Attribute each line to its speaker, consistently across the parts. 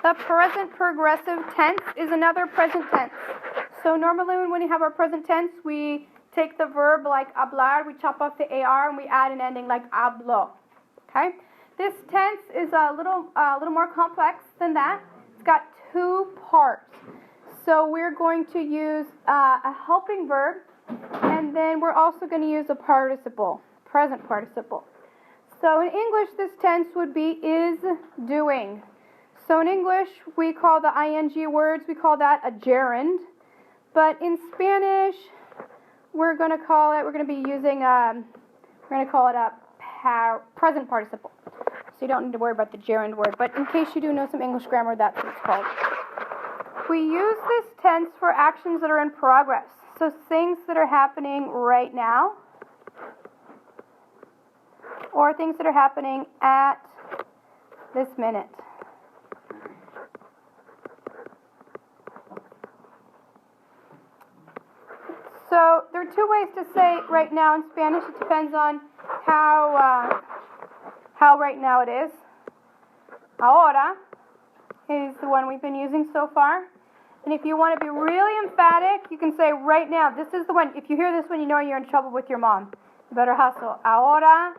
Speaker 1: The present progressive tense is another present tense. So normally when we have our present tense, we take the verb like hablar, we chop off the AR, and we add an ending like hablo. Okay? This tense is a little more complex than that. It's got two parts. So we're going to use a helping verb, and then we're also going to use a participle, present participle. So in English, this tense would be is doing. So in English, we call the ing words, we call that a gerund. But in Spanish, we're going to be using, we're going to call it a present participle. So you don't need to worry about the gerund word. But in case you do know some English grammar, that's what it's called. We use this tense for actions that are in progress. So things that are happening right now, or things that are happening at this minute. So there are two ways to say right now in Spanish. It depends on how right now it is. Ahora is the one we've been using so far. And if you want to be really emphatic, you can say right now. This is the one. If you hear this one, you know you're in trouble with your mom. You better hustle. Ahora.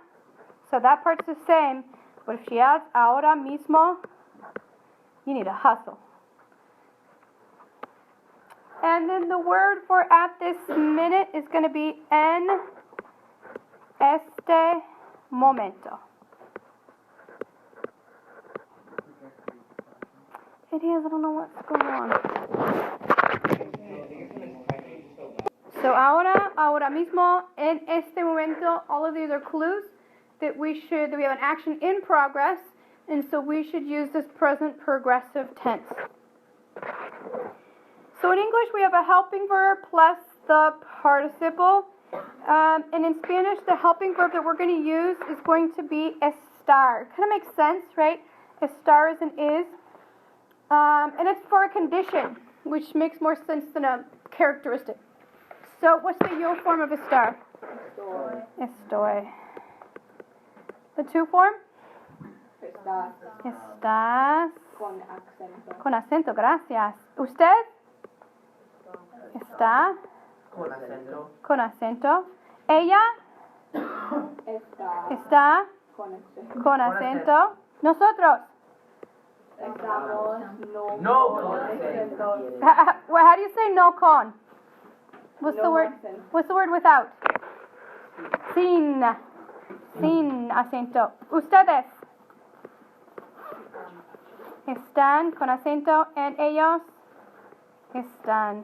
Speaker 1: So that part's the same. But if she adds ahora mismo, you need to hustle. And then the word for at this minute is going to be en este momento. It is, I don't know what's going on. So ahora mismo, en este momento, all of these are clues that we have an action in progress, and so we should use this present progressive tense. So in English, we have a helping verb plus the participle. And in Spanish, the helping verb that we're going to use is going to be estar. It kind of makes sense, right? Estar is an is. And it's for a condition, which makes more sense than a characteristic. So what's the yo form of estar?
Speaker 2: Estoy.
Speaker 1: Estoy. The to form?
Speaker 2: Estás.
Speaker 1: Estás.
Speaker 2: Con acento.
Speaker 1: Con acento, gracias. ¿Usted? Está.
Speaker 3: Con acento.
Speaker 1: Con acento. ¿Ella?
Speaker 2: Está.
Speaker 1: Está.
Speaker 2: Con acento.
Speaker 1: Con acento. ¿Nosotros?
Speaker 2: Estamos.
Speaker 3: No
Speaker 2: con
Speaker 3: con
Speaker 2: acento.
Speaker 1: Well, how do you say no con? What's the
Speaker 2: No
Speaker 1: word?
Speaker 2: acento.
Speaker 1: What's the word without? Sin. Sin acento. Ustedes están con acento and ellos están.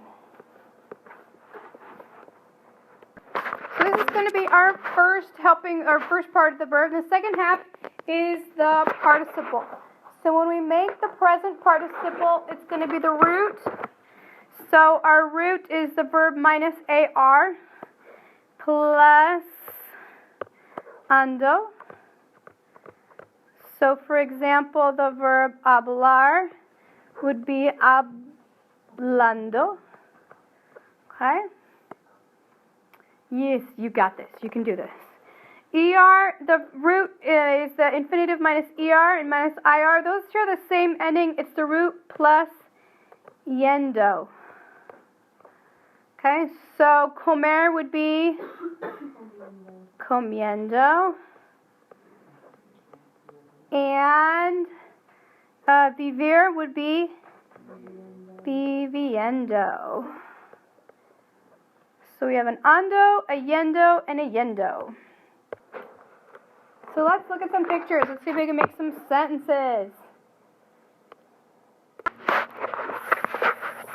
Speaker 1: So this is going to be our first part of the verb. The second half is the participle. So when we make the present participle, it's going to be the root. So our root is the verb minus AR plus ando. So for example, the verb hablar would be hablando. Okay? Yes, you got this. You can do this. ER, the root is the infinitive minus ER and minus IR. Those share the same ending. It's the root plus yendo. Okay, so comer would be comiendo. And vivir would be viviendo. So we have an ando, a yendo, and a yendo. So let's look at some pictures. Let's see if we can make some sentences.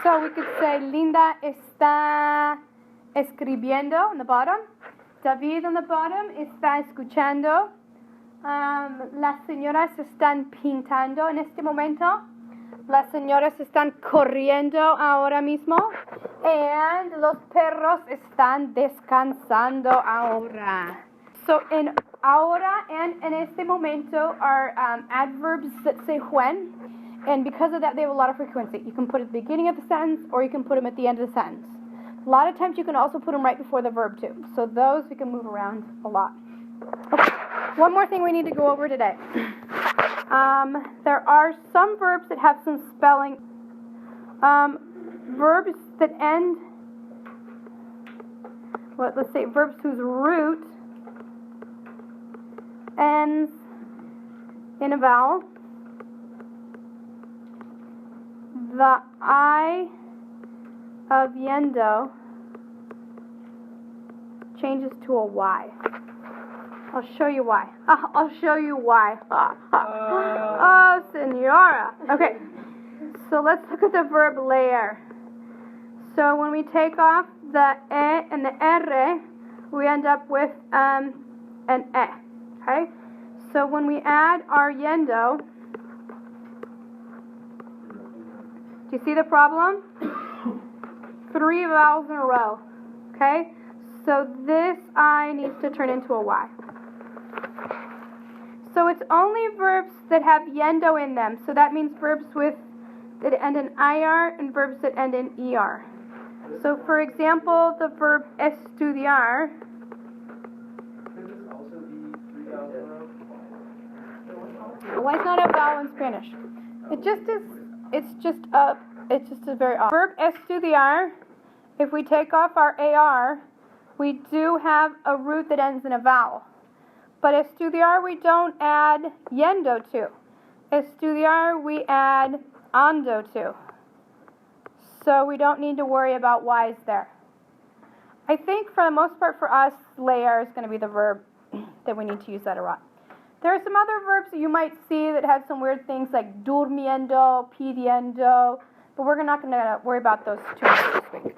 Speaker 1: So we could say Linda está escribiendo on the bottom. David on the bottom está escuchando. Las señoras están pintando en este momento. Las señoras están corriendo ahora mismo. And los perros están descansando ahora. So in ahora and en este momento are adverbs that say when. And because of that, they have a lot of frequency. You can put it at the beginning of the sentence, or you can put them at the end of the sentence. A lot of times you can also put them right before the verb too. So those we can move around a lot. Okay. One more thing we need to go over today. There are some verbs that have some spelling. Verbs that end, well, let's say verbs whose root ends in a vowel. The I of yendo changes to a Y. I'll show you why. I'll show you why. Oh, senora. Okay, so let's look at the verb leer. So when we take off the E and the R, we end up with an E. Okay? So when we add our yendo, do you see the problem? 3 vowels in a row. Okay? So this I needs to turn into a Y. So it's only verbs that have yendo in them. So that means verbs that end in IR and verbs that end in ER. So for example, the verb estudiar.
Speaker 3: Could this also be 3 vowels in a row?
Speaker 1: Why is not a vowel in Spanish? It just is. It's just a very odd. Verb estudiar. If we take off our AR, we do have a root that ends in a vowel. But estudiar we don't add yendo to. Estudiar we add ando to. So we don't need to worry about Y's there. I think for the most part for us, leer is going to be the verb that we need to use that a lot. There are some other verbs that you might see that have some weird things like durmiendo, pidiendo, but we're not going to worry about those too much this week.